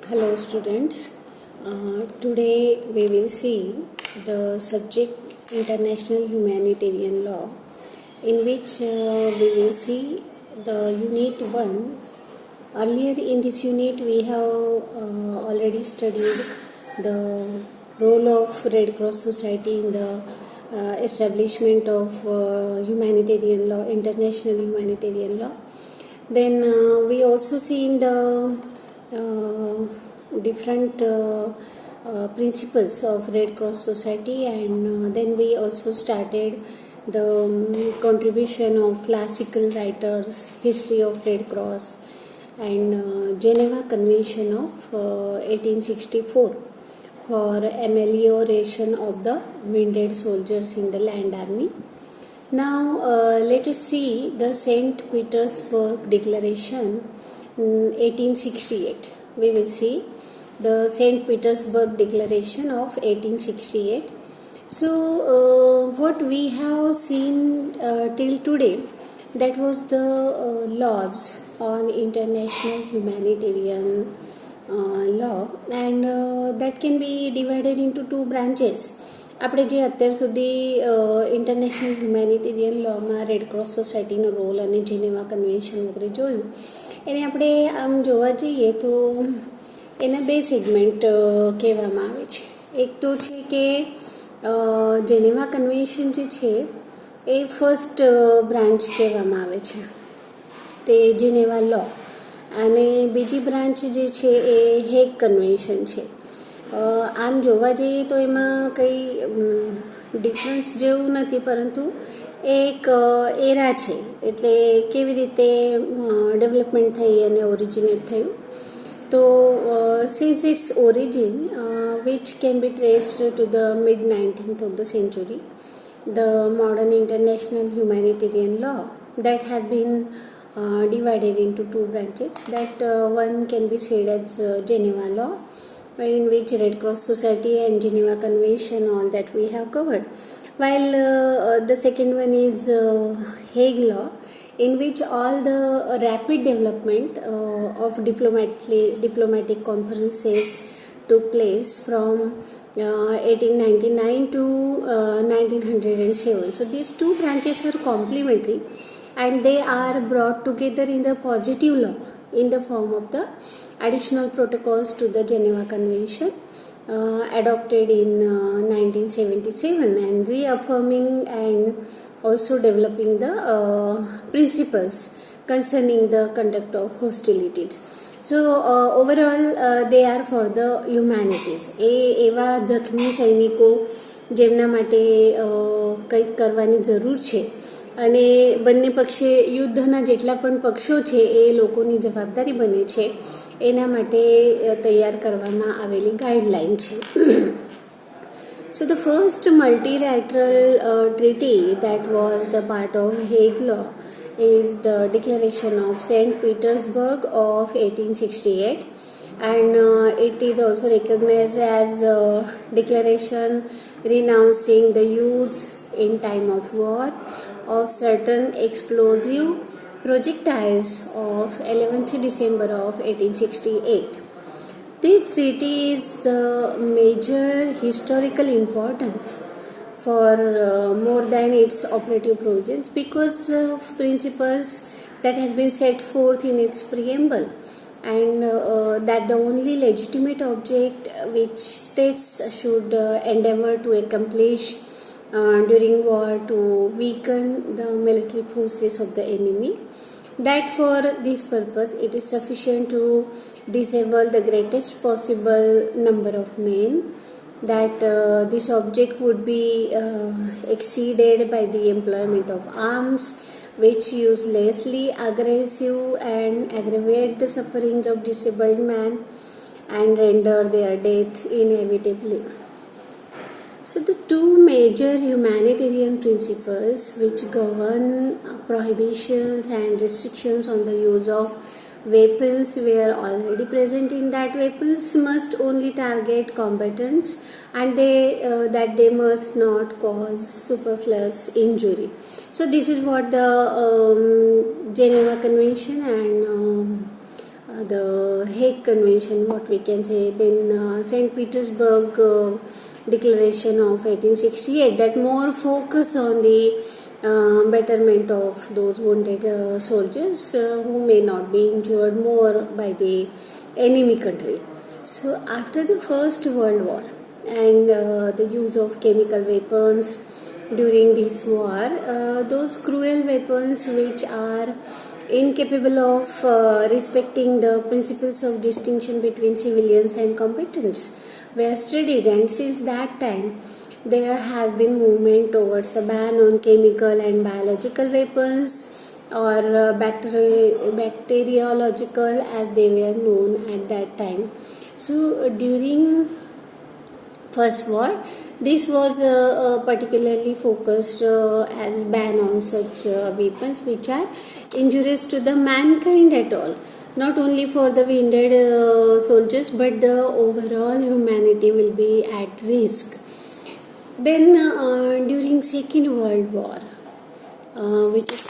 Hello students, today we will see the subject International Humanitarian Law, in which we will see the unit 1. Earlier in this unit we have already studied the role of Red Cross Society in the establishment of humanitarian law, international humanitarian law. Then we also seen the different principles of Red Cross Society, and then we also started the contribution of classical writers, history of Red Cross, and Geneva Convention of 1864 for amelioration of the wounded soldiers in the land army. Now let us see the St. Petersburg Declaration in 1868. We will see the St. Petersburg Declaration of 1868. So what we have seen till today, that was the laws on international humanitarian law, and that can be divided into two branches. આપણે જે અત્યાર સુધી international humanitarian લોમાં red cross સોસાયટીનો role અને Geneva convention વગેરે જોયું, એને આપણે આમ જોવા જઈએ તો એના બે સેગમેન્ટ કહેવામાં આવે છે. એક તો છે કે જેનેવા કન્વેન્શન જે છે એ ફર્સ્ટ બ્રાન્ચ કહેવામાં આવે છે, તે જેનેવા લો, અને બીજી બ્રાન્ચ જે છે એ હેગ કન્વેન્શન છે. આમ જોવા જઈએ તો એમાં કંઈ ડિફરન્સ જેવું નથી, પરંતુ એક એરા છે, એટલે કેવી રીતે ડેવલપમેન્ટ થઈ અને ઓરિજિનેટ થયું. તો since its origin which can be traced to the mid-19th of the century, the modern international humanitarian law that has been divided into two branches. That one can be said as Geneva law, in which Red Cross Society and Geneva Convention, all that we have covered, while the second one is Hague law, in which all the rapid development of diplomatic conferences took place from 1899 to 1907. So these two branches are complementary, and they are brought together in the positive law in the form of the additional protocols to the Geneva Convention adopted in 1977, and reaffirming and also developing the principles concerning the conduct of hostilities. So overall they are for the humanities. એવા જખમી સૈનિકો જેમના માટે કંઈક કરવાની જરૂર છે, અને બંને પક્ષે યુદ્ધના જેટલા પણ પક્ષો છે એ લોકોની જવાબદારી બને છે, એના માટે તૈયાર કરવામાં આવેલી ગાઈડલાઈન છે. So the first multilateral treaty that was the part of Hague law is the Declaration of St. Petersburg of 1868, and it is also recognized as a declaration renouncing the use in time of war of certain explosive projectiles of 11th December of 1868. This treaty is the major historical importance for more than its operative provisions, because of principles that has been set forth in its preamble, and that the only legitimate object which states should endeavor to accomplish during war to weaken the military forces of the enemy, that for this purpose it is sufficient to disable the greatest possible number of men, that this object would be exceeded by the employment of arms which uselessly aggressive and aggravate the sufferings of disabled men and render their death inevitably. So the two major humanitarian principles which govern prohibitions and restrictions on the use of weapons were already present in that weapons must only target combatants, and that they must not cause superfluous injury. So this is what the Geneva Convention and the Hague Convention, what we can say, then St. Petersburg Declaration of 1868, that more focus on the betterment of those wounded soldiers who may not be injured more by the enemy country. So after the First World War and the use of chemical weapons during this war, those cruel weapons which are incapable of respecting the principles of distinction between civilians and combatants were studied, and since that time there has been movement towards a ban on chemical and biological weapons, or bacteriological as they were known at that time. So during First War, this was particularly focused as ban on such weapons which are injurious to the mankind at all, not only for the wounded soldiers, but the overall humanity will be at risk. Then during Second World War, which is